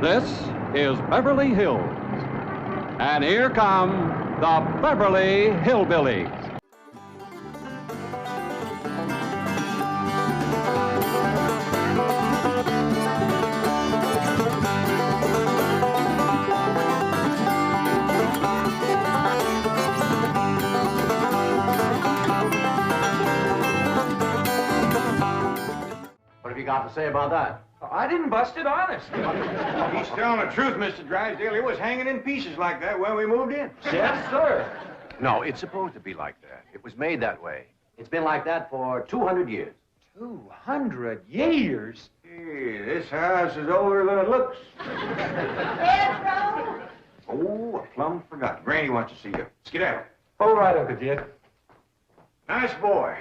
This is Beverly Hills. And here come the Beverly Hillbillies. What have you got to say about that? I didn't bust it, honest. He's telling the truth, Mr. Drysdale. It was hanging in pieces like that when we moved in. Yes, sir. No, it's supposed to be like that. It was made that way. It's been like that for 200 years. 200 years? Hey, this house is older than it looks. Jethro? Oh, I plumb forgot. Granny wants to see you. Skedaddle. All right, Uncle Jed. Nice boy.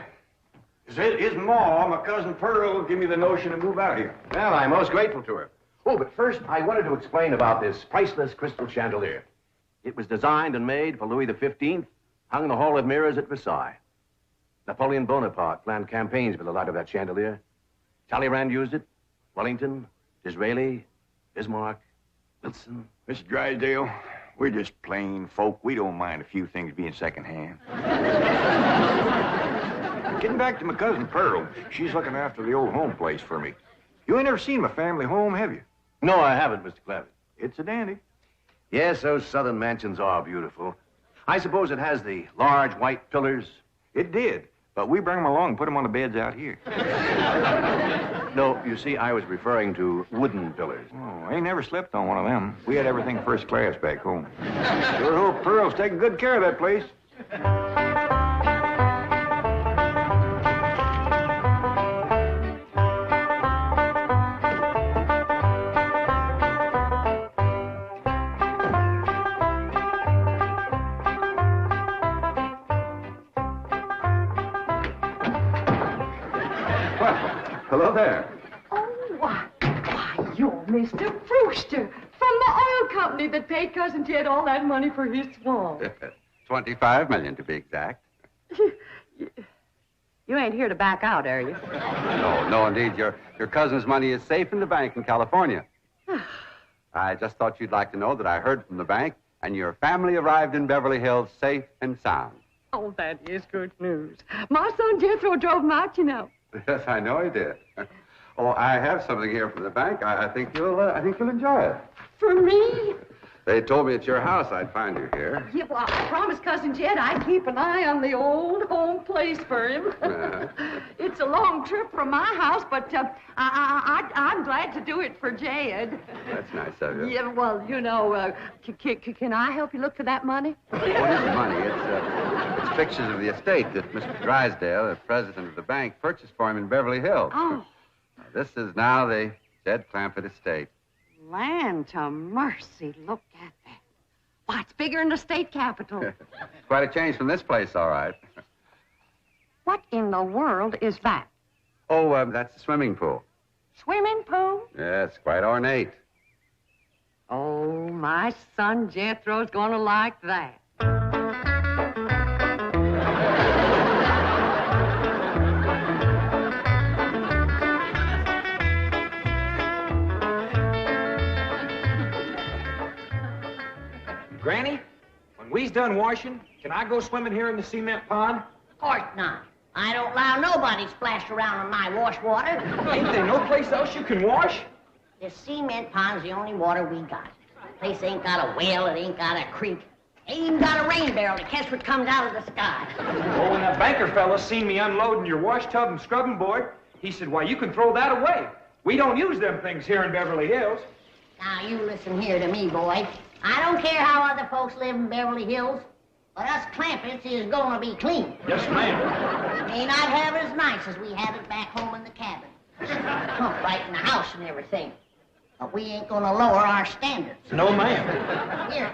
His ma, my cousin Pearl, gave me the notion to move out here. Well, I'm most grateful to her. Oh, but first, I wanted to explain about this priceless crystal chandelier. It was designed and made for Louis XV, hung in the Hall of Mirrors at Versailles. Napoleon Bonaparte planned campaigns with the light of that chandelier. Talleyrand used it. Wellington, Disraeli, Bismarck, Wilson. Mr. Drysdale, we're just plain folk. We don't mind a few things being secondhand. Getting back to my cousin Pearl, she's looking after the old home place for me. You ain't never seen my family home, have you? No, I haven't, Mr. Clampett. It's a dandy. Yes, those southern mansions are beautiful. I suppose it has the large white pillars. It did, but we bring them along and put them on the beds out here. No, you see, I was referring to wooden pillars. Oh, I ain't never slept on one of them. We had everything first class back home. Sure hope Pearl's taking good care of that place. Hello there. Oh, why, you're Mr. Brewster from the oil company that paid Cousin Jed all that money for his swamp. 25 million to be exact. You ain't here to back out, are you? No, indeed. Your cousin's money is safe in the bank in California. I just thought you'd like to know that I heard from the bank and your family arrived in Beverly Hills safe and sound. Oh, that is good news. My son Jethro drove him out, you know. Yes, I know he did. Oh, I have something here from the bank. I think you'll enjoy it. For me? They told me at your house I'd find you here. Yeah, well, I promised Cousin Jed I'd keep an eye on the old home place for him. It's a long trip from my house, but I'm glad to do it for Jed. That's nice of you. Yeah, well, you know, can I help you look for that money? What is the money? It's pictures of the estate that Mr. Drysdale, the president of the bank, purchased for him in Beverly Hills. Oh. This is now the Jed Clampett estate. Land to mercy, look at that. Why, it's bigger than the state capitol. Quite a change from this place, all right. What in the world is that? Oh, that's the swimming pool. Swimming pool? Yes, quite ornate. Oh, my son Jethro's gonna like that. Granny, when we's done washing, can I go swimming here in the cement pond? Of course not. I don't allow nobody splash around in my wash water. Ain't there no place else you can wash? The cement pond's the only water we got. Place ain't got a well, it ain't got a creek. Ain't even got a rain barrel to catch what comes out of the sky. Oh, when that banker fella seen me unloading your wash tub and scrubbing board, he said, why, you can throw that away. We don't use them things here in Beverly Hills. Now, you listen here to me, boy. I don't care how other folks live in Beverly Hills, but us Clampetts is gonna be clean. Yes, ma'am. May not have it as nice as we had it back home in the cabin. Right in the house and everything. But we ain't gonna lower our standards. No, ma'am. Here,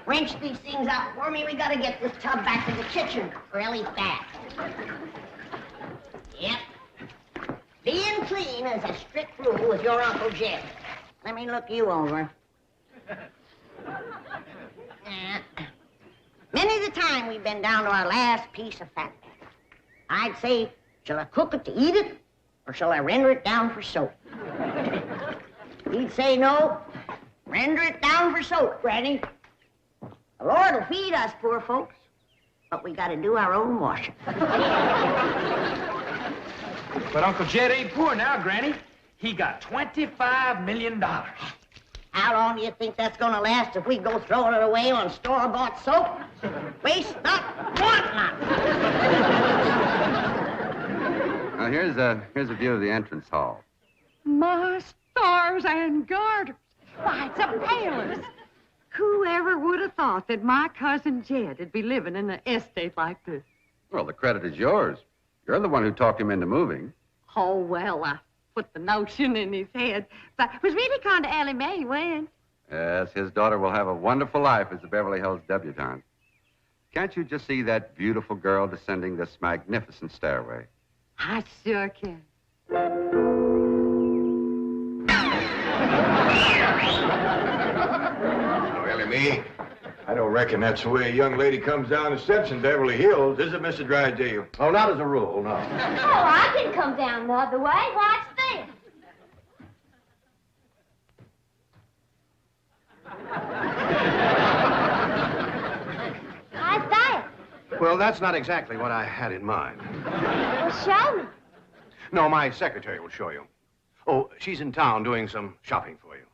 wrench these things out for me. We gotta get this tub back to the kitchen for Elly's bath. Yep. Being clean is a strict rule with your Uncle Jed. Let me look you over. Many the time we've been down to our last piece of fat. I'd say, shall I cook it to eat it, or shall I render it down for soap? He'd say no, Render it down for soap, Granny. The Lord will feed us poor folks, but we gotta do our own washing. But Uncle Jed ain't poor now, Granny. He got $25 million. How long do you think that's gonna last if we go throwing it away on store-bought soap? Waste not, want not. Now, here's a view of the entrance hall. My stars and garters. Why, it's a palace. Whoever would have thought that my cousin Jed would be living in an estate like this? Well, the credit is yours. You're the one who talked him into moving. Oh, well, I put the notion in his head. But it was really kind of Elly May when. Yes, his daughter will have a wonderful life as the Beverly Hills debutante. Can't you just see that beautiful girl descending this magnificent stairway? I sure can. Oh, Elly Mae, I don't reckon that's the way a young lady comes down the steps in Beverly Hills, is it, Mr. Drysdale? Oh, not as a rule, no. Oh, I can come down the other way. Watch this. How's that? Well, that's not exactly what I had in mind. Well, show me. No, my secretary will show you. Oh, she's in town doing some shopping for you.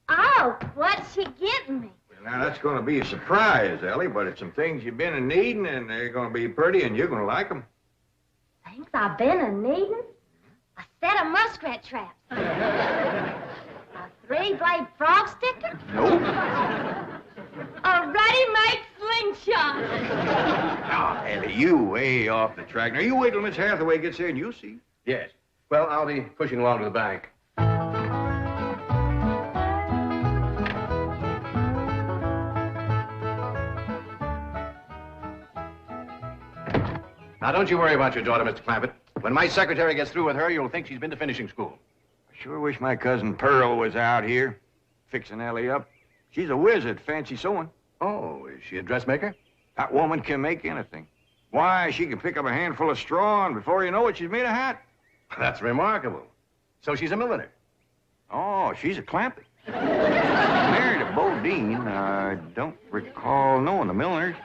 Oh, what's she getting me? Now, that's going to be a surprise, Ellie, but it's some things you've been needing, and they're going to be pretty, and you're going to like them. Things I've been a-needing? A set of muskrat traps. A three-blade frog sticker? Nope. A ready-made slingshot. Now, Ellie, you way off the track. Now, you wait till Miss Hathaway gets here, and you'll see. Yes. Well, I'll be pushing along to the bank. Now, don't you worry about your daughter, Mr. Clampett. When my secretary gets through with her, you'll think she's been to finishing school. I sure wish my cousin Pearl was out here, fixing Ellie up. She's a whiz at fancy sewing. Oh, is she a dressmaker? That woman can make anything. Why, she can pick up a handful of straw, and before you know it, she's made a hat. That's remarkable. So she's a milliner. Oh, she's a Clampett. Married a Bodine. I don't recall knowing the milliners.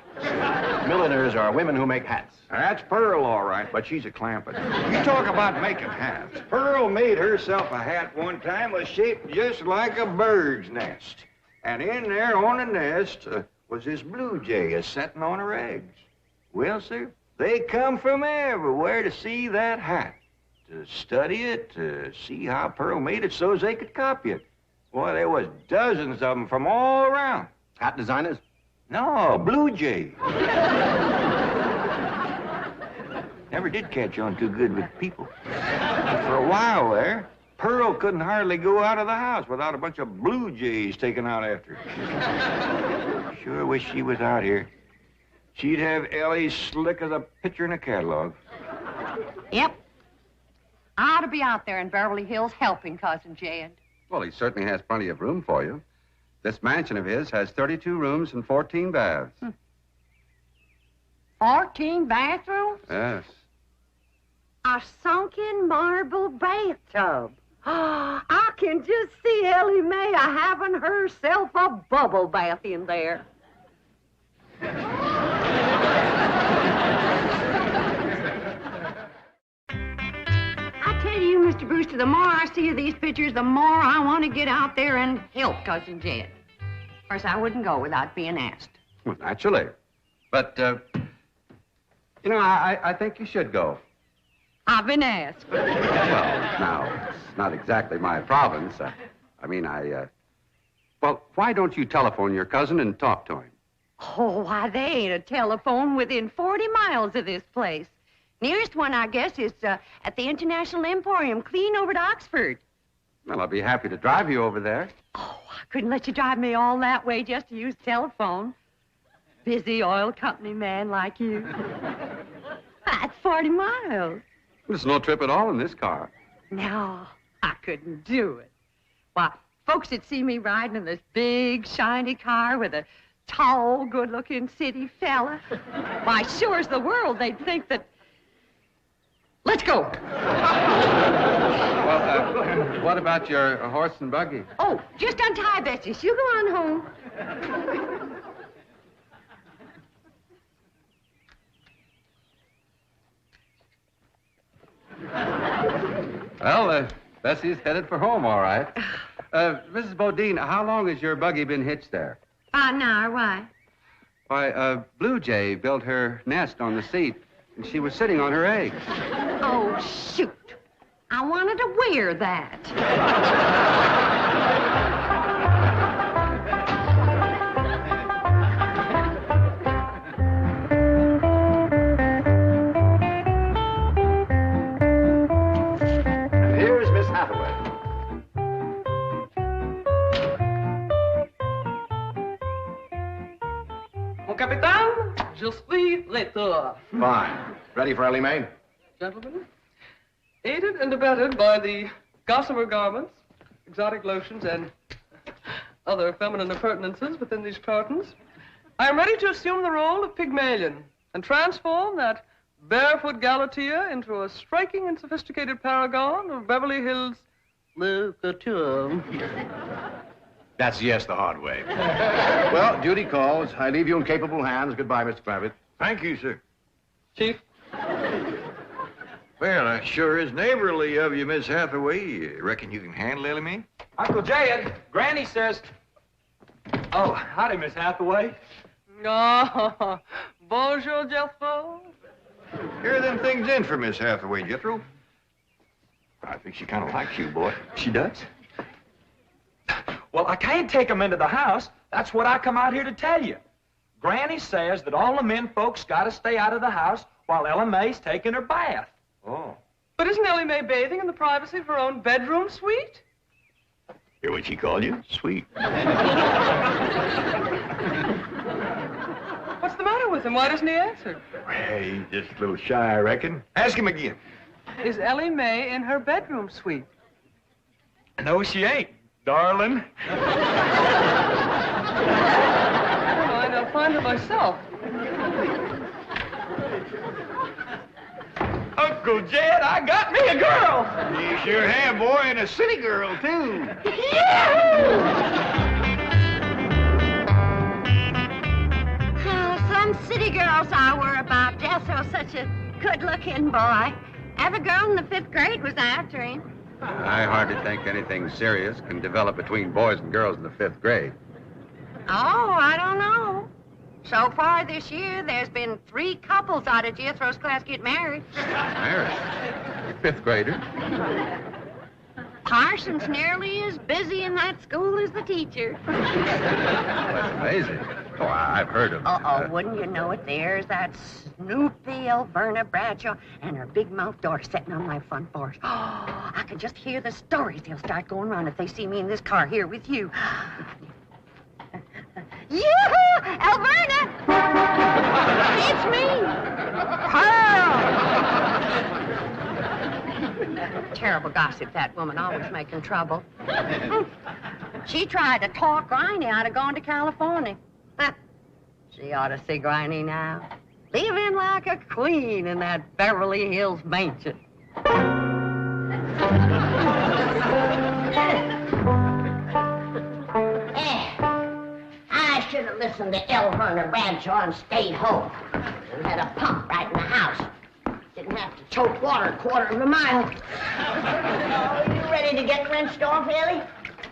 Milliners are women who make hats. Now, that's Pearl, all right, but she's a Clampett. You talk about making hats. Pearl made herself a hat one time was shaped just like a bird's nest. And in there on the nest was this blue jay a-setting on her eggs. Well, sir, they come from everywhere to see that hat, to study it, to see how Pearl made it so as they could copy it. Boy, there was dozens of them from all around. Hat designers? No, blue jay. Never did catch on too good with people. For a while there, Pearl couldn't hardly go out of the house without a bunch of blue jays taken out after her. Sure wish she was out here. She'd have Ellie slick as a picture in a catalog. Yep. I ought to be out there in Beverly Hills helping Cousin Jed. Well, he certainly has plenty of room for you. This mansion of his has 32 rooms and 14 baths. 14 bathrooms? Yes. A sunken marble bathtub. I can just see Elly May having herself a bubble bath in there. I tell you, Mr. Brewster, the more I see of these pictures, the more I want to get out there and help Cousin Jed. Of course, I wouldn't go without being asked. Well, naturally. But, you know, I think you should go. I've been asked. Well, now, it's not exactly my province. Well, why don't you telephone your cousin and talk to him? Oh, why, they ain't a telephone within 40 miles of this place. Nearest one, I guess, is at the International Emporium, clean over to Oxford. Well, I'll be happy to drive you over there. Oh, I couldn't let you drive me all that way just to use telephone. Busy oil company man like you. That's 40 miles. There's no trip at all in this car. No, I couldn't do it. Why, folks that see me riding in this big, shiny car with a tall, good-looking city fella, why, sure as the world, they'd think that... Let's go. Well, Well, what about your horse and buggy? Oh, just untie Betsy. You go on home. Well, Bessie's headed for home, all right. Mrs. Bodine, how long has your buggy been hitched there? About an hour. Why? Why, Blue Jay built her nest on the seat, and she was sitting on her eggs. Oh, shoot. I wanted to wear that. Here's Miss Hathaway. Mon capitaine, je suis retour. Fine. Ready for Ellie Mae? Gentlemen, aided and abetted by the gossamer garments, exotic lotions, and other feminine appurtenances within these cartons, I am ready to assume the role of Pygmalion and transform that barefoot Galatea into a striking and sophisticated paragon of Beverly Hills literature. That's yes the hard way. Well, duty calls. I leave you in capable hands. Goodbye, Mr. Clampett. Thank you, sir. Chief, Well, that sure is neighborly of you, Miss Hathaway. Reckon you can handle Ellie Mae? Uncle Jed, Granny says... Oh, howdy, Miss Hathaway. oh, bonjour, Jethro. Here are them things in for Miss Hathaway, Jethro. I think she kind of likes you, boy. She does? Well, I can't take 'em into the house. That's what I come out here to tell you. Granny says that all the men folks got to stay out of the house while Ella Mae's taking her bath. Oh. But isn't Ellie Mae bathing in the privacy of her own bedroom suite? Hear what she called you? Sweet. What's the matter with him? Why doesn't he answer? Hey, he's just a little shy, I reckon. Ask him again. Is Ellie Mae in her bedroom suite? No, she ain't, darling. Never mind, I'll find her myself. Uncle Jed, I got me a girl. You sure have, boy, and a city girl, too. Oh, some city girls I were about. Jethro's such a good-looking boy. Every girl in the 5th grade was after him. I hardly think anything serious can develop between boys and girls in the 5th grade. Oh, I don't know. So far this year, there's been 3 couples out of Jethro's class get married. Married? 5th grader? Parson's nearly as busy in that school as the teacher. That's amazing. Oh, I've heard of Wouldn't you know it? There's that Snoopy Alverna Bradshaw and her big mouth daughter sitting on my front porch. Oh, I can just hear the stories they'll start going around if they see me in this car here with you. Yoo-hoo! Alverna! It's me! Pearl! Terrible gossip, that woman, always making trouble. She tried to talk Granny out of going to California. She ought to see Granny now. Living like a queen in that Beverly Hills mansion. I should have listened to Elverna Bradshaw and stayed home. And had a pump right in the house. Didn't have to choke water a quarter of a mile. Oh, you ready to get rinsed off, Ellie?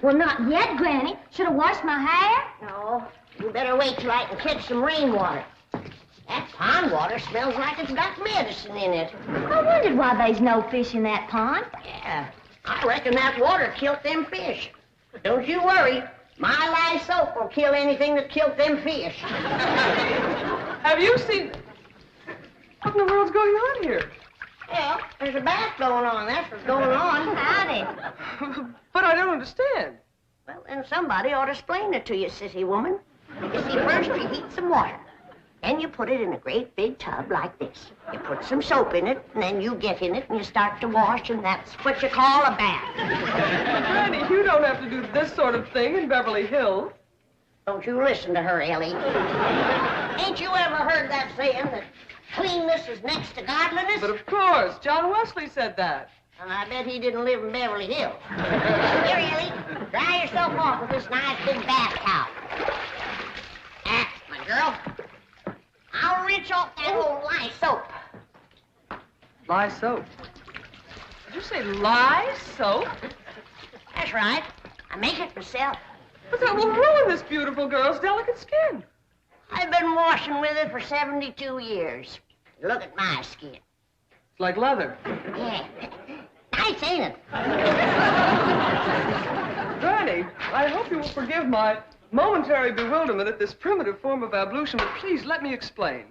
Well, not yet, Granny. Should have washed my hair. No. You better wait till I can catch some rainwater. That pond water smells like it's got medicine in it. I wondered why there's no fish in that pond. Yeah, I reckon that water killed them fish. Don't you worry. My lye soap will kill anything that killed them fish. Have you seen... What in the world's going on here? Well, there's a bath going on. That's what's going on. Howdy. But I don't understand. Well, then somebody ought to explain it to you, sissy woman. You see, first you heat some water. Then you put it in a great big tub like this. You put some soap in it, and then you get in it, and you start to wash, and that's what you call a bath. Granny, you don't have to do this sort of thing in Beverly Hills. Don't you listen to her, Ellie. Ain't you ever heard that saying that cleanness is next to godliness? But of course, John Wesley said that. And I bet he didn't live in Beverly Hills. Here, Elly, dry yourself off with this nice big bath towel. My girl, I'll rinse off that old lye soap. Lye soap? Did you say lye soap? That's right. I make it myself. But that will ruin this beautiful girl's delicate skin. I've been washing with it for 72 years. Look at my skin. It's like leather. Yeah. Nice, ain't it? Granny, I hope you will forgive my momentary bewilderment at this primitive form of ablution, but please let me explain.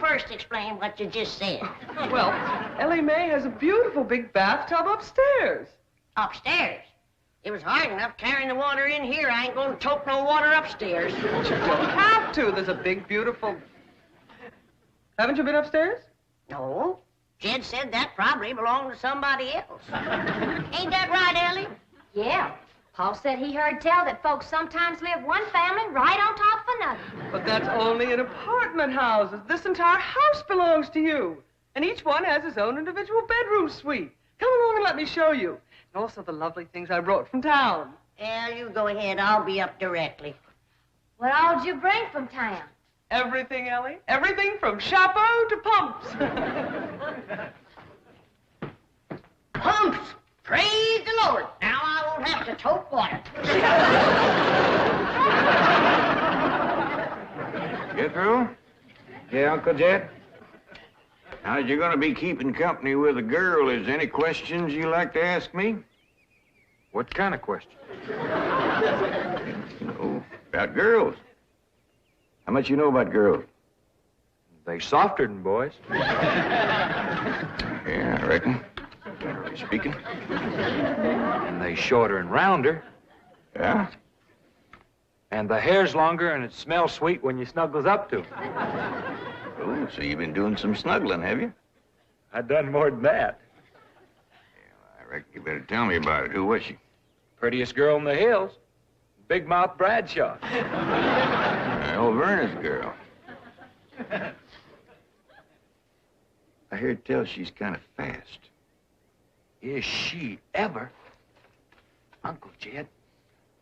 First explain what you just said. Well, Elly May has a beautiful big bathtub upstairs. Upstairs? It was hard enough carrying the water in here. I ain't gonna tote no water upstairs. You don't have to. There's a big, beautiful... Haven't you been upstairs? No. Jed said that probably belonged to somebody else. Ain't that right, Elly? Yeah. Paul said he heard tell that folks sometimes live one family right on top of another. But that's only in apartment houses. This entire house belongs to you. And each one has his own individual bedroom suite. Come along and let me show you. And also the lovely things I brought from town. Yeah, you go ahead. I'll be up directly. What all did you bring from town? Everything, Elly. Everything from chapeau to pumps. Pumps! Praise the Lord. Now I won't have to tote water. Jethro? Yeah, Uncle Jed? Now, you're going to be keeping company with a girl. Is there any questions you like to ask me? What kind of question? About girls. How much you know about girls? They softer than boys. Yeah, I reckon. Generally speaking. And they shorter and rounder. Yeah? And the hair's longer and it smells sweet when you snuggles up to 'em. Oh, so you've been doing some snuggling, have you? I done more than that. I reckon you better tell me about it. Who was she? Prettiest girl in the hills. Big Mouth Bradshaw. Old Verna's girl. I hear tell she's kind of fast. Is she ever? Uncle Jed,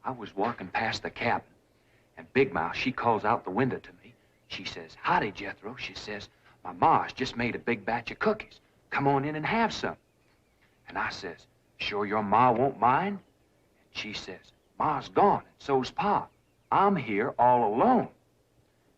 I was walking past the cabin, and Big Mouth, she calls out the window to me. She says, "Howdy, Jethro." She says, "My ma's just made a big batch of cookies. Come on in and have some." And I says, "Sure your ma won't mind?" And she says, "Ma's gone, and so's Pa. I'm here all alone."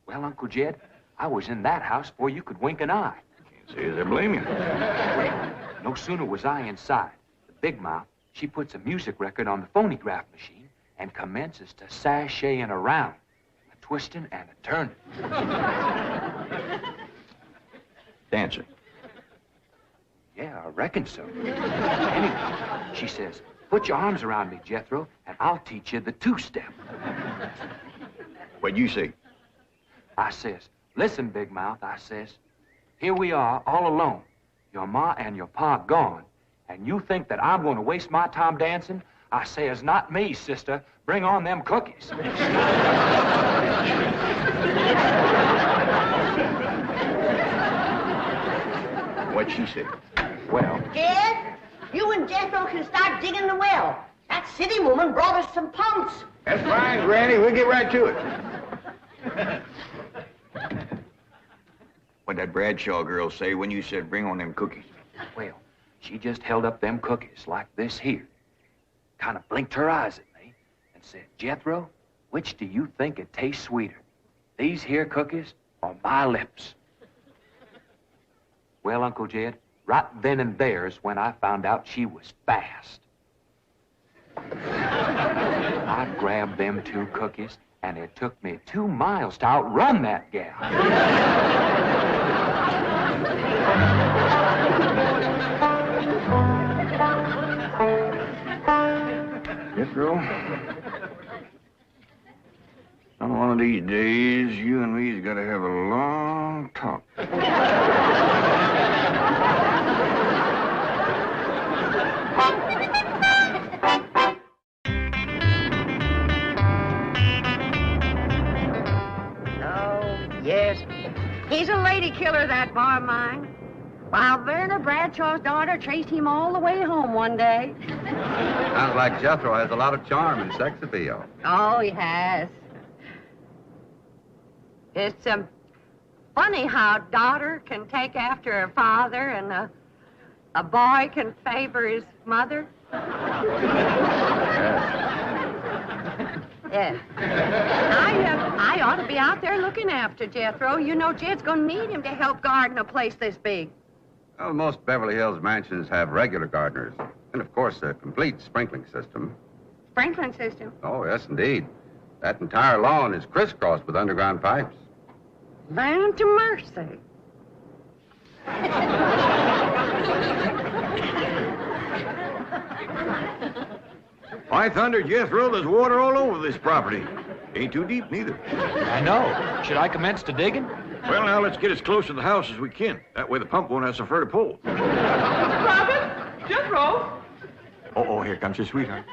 Well, Uncle Jed, I was in that house before you could wink an eye. Can't say as I blame you. Well, no sooner was I inside, the Big Mouth, she puts a music record on the phonograph machine and commences to sashaying around, a twisting and a turning. Dancing. Yeah, I reckon so. Anyway, she says, "Put your arms around me, Jethro, and I'll teach you the two-step." What'd you say? I says, "Listen, Big Mouth," I says, "here we are all alone. Your ma and your pa gone, and you think that I'm going to waste my time dancing?" I says, "Not me, sister. Bring on them cookies." What'd she say? Well, Jed, you and Jethro can start digging the well. That city woman brought us some pumps. That's fine, Granny. We'll get right to it. What'd that Bradshaw girl say when you said bring on them cookies? well, she just held up them cookies like this here, kind of blinked her eyes at me, and said, "Jethro, which do you think it tastes sweeter, these here cookies or my lips?" Well, Uncle Jed, right then and there is when I found out she was fast. I grabbed them two cookies, and it took me 2 miles to outrun that gal. Jethro, on one of these days, you and me's got to have a long talk. Oh, yes. He's a lady killer, that bar of mine. while Werner Bradshaw's daughter traced him all the way home one day. Sounds like Jethro has a lot of charm and sex appeal. Oh, he has. It's funny how a daughter can take after her father and a boy can favor his mother. Yes. I ought to be out there looking after Jethro. You know, Jed's going to need him to help garden a place this big. Well, most Beverly Hills mansions have regular gardeners. And, of course, a complete sprinkling system. Sprinkling system? Oh, yes, indeed. That entire lawn is crisscrossed with underground pipes. Land to mercy. By thunder, Jethro, there's water all over this property. Ain't too deep, neither. I know. Should I commence to digging? Well, now, let's get as close to the house as we can. That way the pump won't have so far to pull. Clampett? Jethro? Oh, here comes your sweetheart.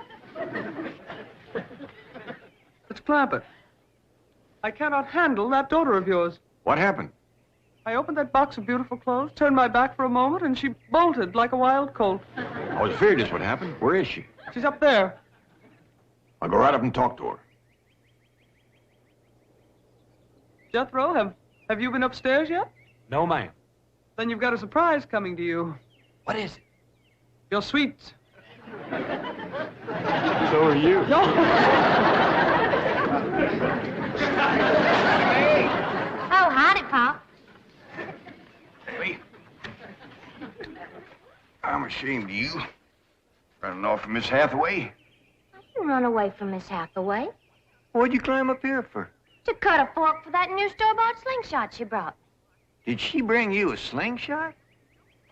It's Clampett. I cannot handle that daughter of yours. What happened? I opened that box of beautiful clothes, turned my back for a moment, and she bolted like a wild colt. I was afraid this would happen. Where is she? She's up there. I'll go right up and talk to her. Jethro, have you been upstairs yet? No, ma'am. Then you've got a surprise coming to you. What is it? Your sweets. So are you. Oh, howdy, Pop. Elly, I'm ashamed of you. Running off from Miss Hathaway. I didn't run away from Miss Hathaway. What'd you climb up here for? To cut a fork for that new store-bought slingshot she brought. Did she bring you a slingshot?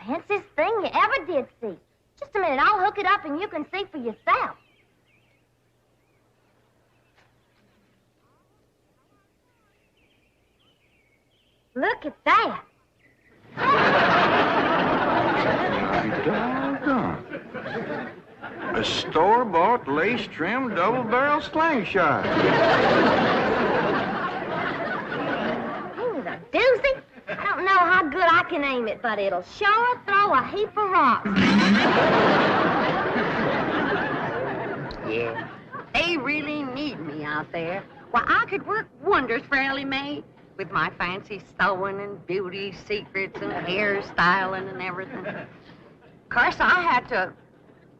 Fanciest thing you ever did see. Just a minute, I'll hook it up and you can see for yourself. Look at that. Doggone. A store-bought, lace-trimmed, double-barrel slingshot. Ooh, the doozy. I don't know how good I can aim it, but it'll sure throw a heap of rocks. Yeah. They really need me out there. Why, I could work wonders for Elly Mae with my fancy sewing and beauty secrets and hairstyling and everything. Of course, I had to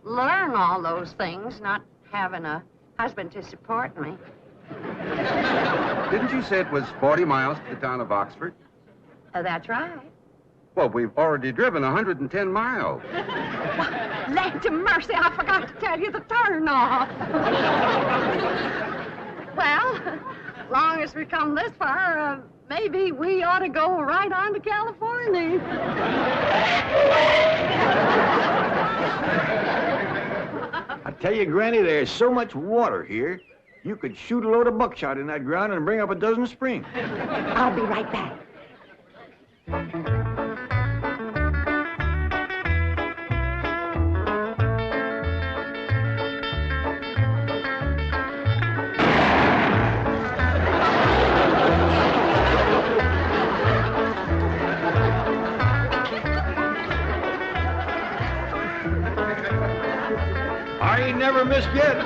learn all those things, not having a husband to support me. Didn't you say it was 40 miles to the town of Oxford? That's right. Well, we've already driven 110 miles. Land to mercy, I forgot to tell you the turn-off. Well, as long as we come this far, maybe we ought to go right on to California. I tell you, Granny, there's so much water here, you could shoot a load of buckshot in that ground and bring up a dozen springs. I'll be right back. I ain't never missed yet.